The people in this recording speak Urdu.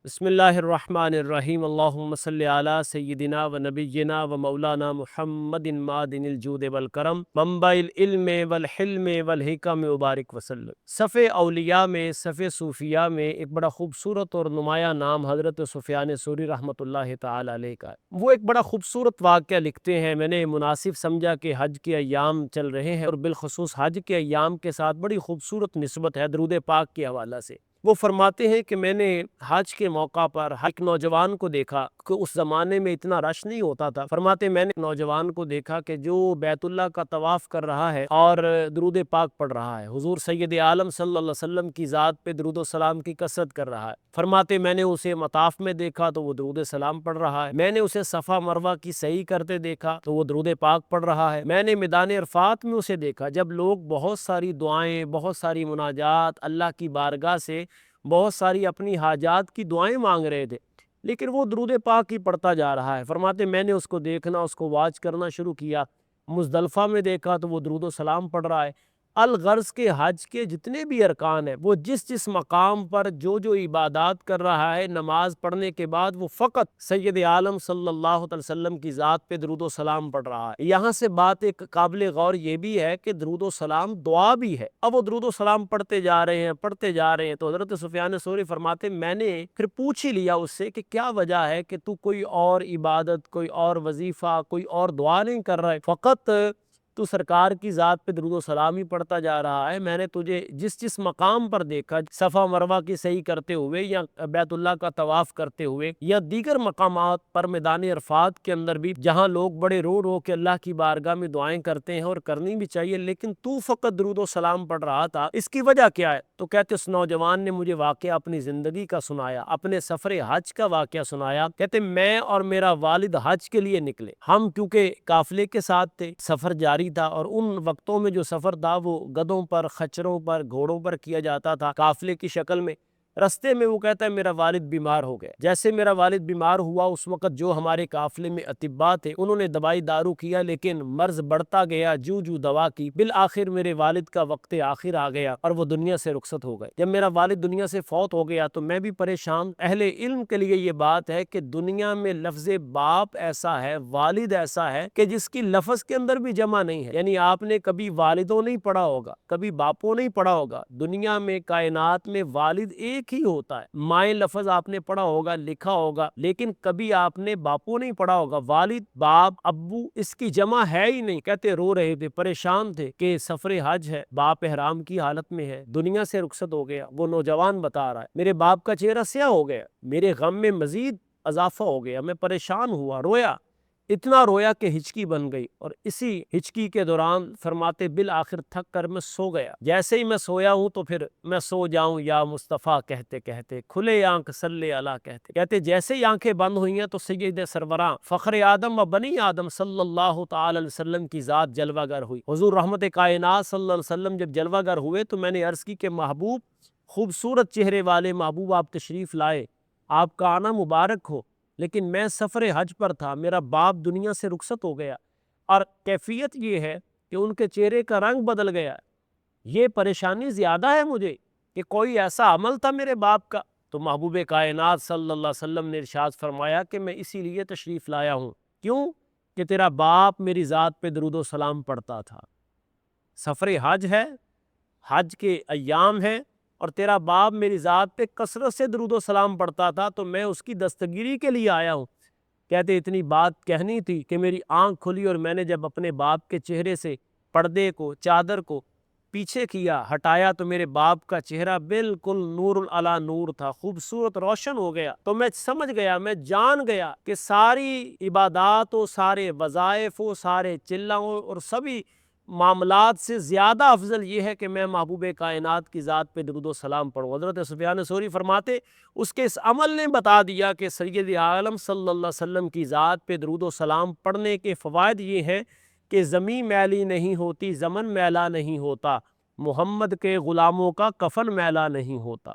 بسم اللہ الرحمن الرحیم اللہم صلی علی سیدنا و نبینا و مولانا محمد معدن الجود والکرم منبع العلم والحلم والحکم مبارک وسلم۔ صف اولیاء میں، صف صوفیاء میں ایک بڑا خوبصورت اور نمایاں نام حضرت سفیان ثوری رحمۃ اللہ تعالی علیہ کا ہے۔ وہ ایک بڑا خوبصورت واقعہ لکھتے ہیں، میں نے مناسب سمجھا کہ حج کے ایام چل رہے ہیں اور بالخصوص حج کے ایام کے ساتھ بڑی خوبصورت نسبت ہے درود پاک کے حوالہ سے۔ وہ فرماتے ہیں کہ میں نے حج کے موقع پر ایک نوجوان کو دیکھا کہ اس زمانے میں اتنا رش نہیں ہوتا تھا۔ فرماتے میں نے نوجوان کو دیکھا کہ جو بیت اللہ کا طواف کر رہا ہے اور درود پاک پڑھ رہا ہے، حضور سید عالم صلی اللہ علیہ وسلم کی ذات پہ درود و سلام کی کثرت کر رہا ہے۔ فرماتے میں نے اسے مطاف میں دیکھا تو وہ درود سلام پڑھ رہا ہے، میں نے اسے صفا مروہ کی سعی کرتے دیکھا تو وہ درود پاک پڑھ رہا ہے، میں نے میدان عرفات میں اسے دیکھا جب لوگ بہت ساری دعائیں، بہت ساری مناجات اللہ کی بارگاہ سے بہت ساری اپنی حاجات کی دعائیں مانگ رہے تھے، لیکن وہ درود پاک ہی پڑھتا جا رہا ہے۔ فرماتے میں نے اس کو دیکھنا، اس کو واچ کرنا شروع کیا۔ مزدلفہ میں دیکھا تو وہ درود و سلام پڑھ رہا ہے۔ الغرض کے حج کے جتنے بھی ارکان ہیں، وہ جس جس مقام پر جو جو عبادات کر رہا ہے، نماز پڑھنے کے بعد وہ فقط سید عالم صلی اللہ علیہ وسلم کی ذات پہ درود و سلام پڑھ رہا ہے۔ یہاں سے بات ایک قابل غور یہ بھی ہے کہ درود و سلام دعا بھی ہے۔ اب وہ درود و سلام پڑھتے جا رہے ہیں تو حضرت سفیان ثوری فرماتے میں نے پھر پوچھ ہی لیا اس سے کہ کیا وجہ ہے کہ تو کوئی اور عبادت، کوئی اور وظیفہ، کوئی اور دعا نہیں کر رہا ہے، فقط تو سرکار کی ذات پہ درود و سلام ہی پڑھتا جا رہا ہے۔ میں نے تجھے جس جس مقام پر دیکھا، صفا مروہ کی سعی کرتے ہوئے یا بیت اللہ کا طواف کرتے ہوئے یا دیگر مقامات پر میدان عرفات کے اندر بھی جہاں لوگ بڑے رو رو کے اللہ کی بارگاہ میں دعائیں کرتے ہیں اور کرنی بھی چاہیے، لیکن تو فقط درود و سلام پڑھ رہا تھا، اس کی وجہ کیا ہے؟ تو کہتے اس نوجوان نے مجھے واقعہ اپنی زندگی کا سنایا، اپنے سفر حج کا واقعہ سنایا۔ کہتے میں اور میرا والد حج کے لیے نکلے، ہم کیونکہ قافلے کے ساتھ تھے، سفر جاری تھا، اور ان وقتوں میں جو سفر تھا وہ گدھوں پر، خچروں پر، گھوڑوں پر کیا جاتا تھا قافلے کی شکل میں۔ رستے میں وہ کہتا ہے میرا والد بیمار ہو گیا۔ جیسے میرا والد بیمار ہوا، اس وقت جو ہمارے قافلے میں اطباء تھے انہوں نے دوائی دارو کیا، لیکن مرض بڑھتا گیا، جو دوا کی، بالآخر میرے والد کا وقت آخر آ گیا اور وہ دنیا سے رخصت ہو گئے۔ جب میرا والد دنیا سے فوت ہو گیا تو میں بھی پریشان۔ اہل علم کے لیے یہ بات ہے کہ دنیا میں لفظ باپ ایسا ہے، والد ایسا ہے کہ جس کی لفظ کے اندر بھی جمع نہیں ہے، یعنی آپ نے کبھی والدوں نہیں پڑھا ہوگا، کبھی باپوں نہیں پڑھا ہوگا۔ دنیا میں، کائنات میں والد ایک ہی ہوتا ہے۔ مائیں لفظ آپ نے پڑھا ہوگا، لکھا ہوگا، لیکن کبھی آپ نے باپو نہیں پڑھا ہوگا۔ والد، باپ، ابو، اس کی جمع ہے ہی نہیں۔ کہتے رو رہے تھے، پریشان تھے کہ سفر حج ہے، باپ احرام کی حالت میں ہے، دنیا سے رخصت ہو گیا۔ وہ نوجوان بتا رہا ہے میرے باپ کا چہرہ سیاہ ہو گیا، میرے غم میں مزید اضافہ ہو گیا، میں پریشان ہوا، رویا، اتنا رویا کہ ہچکی بن گئی، اور اسی ہچکی کے دوران فرماتے بالآخر تھک کر میں سو گیا۔ جیسے ہی میں سویا ہوں تو پھر میں سو جاؤں یا مصطفیٰ کہتے کہتے، کھلے آنکھ صلی اللہ کہتے کہتے جیسے ہی آنکھیں بند ہوئی ہیں تو سید سروراں فخر آدم و بنی آدم صلی اللہ تعالی علیہ وسلم کی ذات جلوہ گر ہوئی۔ حضور رحمت کائنات صلی اللہ علیہ وسلم جب جلوہ گر ہوئے تو میں نے عرض کی کہ محبوب، خوبصورت چہرے والے محبوب، آپ تشریف لائے، آپ کا آنا مبارک ہو، لیکن میں سفر حج پر تھا، میرا باپ دنیا سے رخصت ہو گیا، اور کیفیت یہ ہے کہ ان کے چہرے کا رنگ بدل گیا۔ یہ پریشانی زیادہ ہے مجھے کہ کوئی ایسا عمل تھا میرے باپ کا۔ تو محبوب کائنات صلی اللہ علیہ وسلم نے ارشاد فرمایا کہ میں اسی لیے تشریف لایا ہوں، کیوں؟ کہ تیرا باپ میری ذات پہ درود و سلام پڑھتا تھا، سفر حج ہے، حج کے ایام ہیں، اور تیرا باپ میری ذات پہ کثرت سے درود و سلام پڑھتا تھا، تو میں اس کی دستگیری کے لیے آیا ہوں۔ کہتے اتنی بات کہنی تھی کہ میری آنکھ کھلی، اور میں نے جب اپنے باپ کے چہرے سے پردے کو، چادر کو پیچھے کیا، ہٹایا، تو میرے باپ کا چہرہ بالکل نور علی نور تھا، خوبصورت، روشن ہو گیا۔ تو میں سمجھ گیا، میں جان گیا کہ ساری عبادات و سارے وظائف و سارے چلاؤں اور سبھی معاملات سے زیادہ افضل یہ ہے کہ میں محبوب کائنات کی ذات پہ درود و سلام پڑھوں۔ حضرت سفیان ثوری فرماتے اس کے اس عمل نے بتا دیا کہ سید عالم صلی اللہ علیہ وسلم کی ذات پہ درود و سلام پڑھنے کے فوائد یہ ہیں کہ زمین میلی نہیں ہوتی، زمن میلا نہیں ہوتا، محمد کے غلاموں کا کفن میلا نہیں ہوتا۔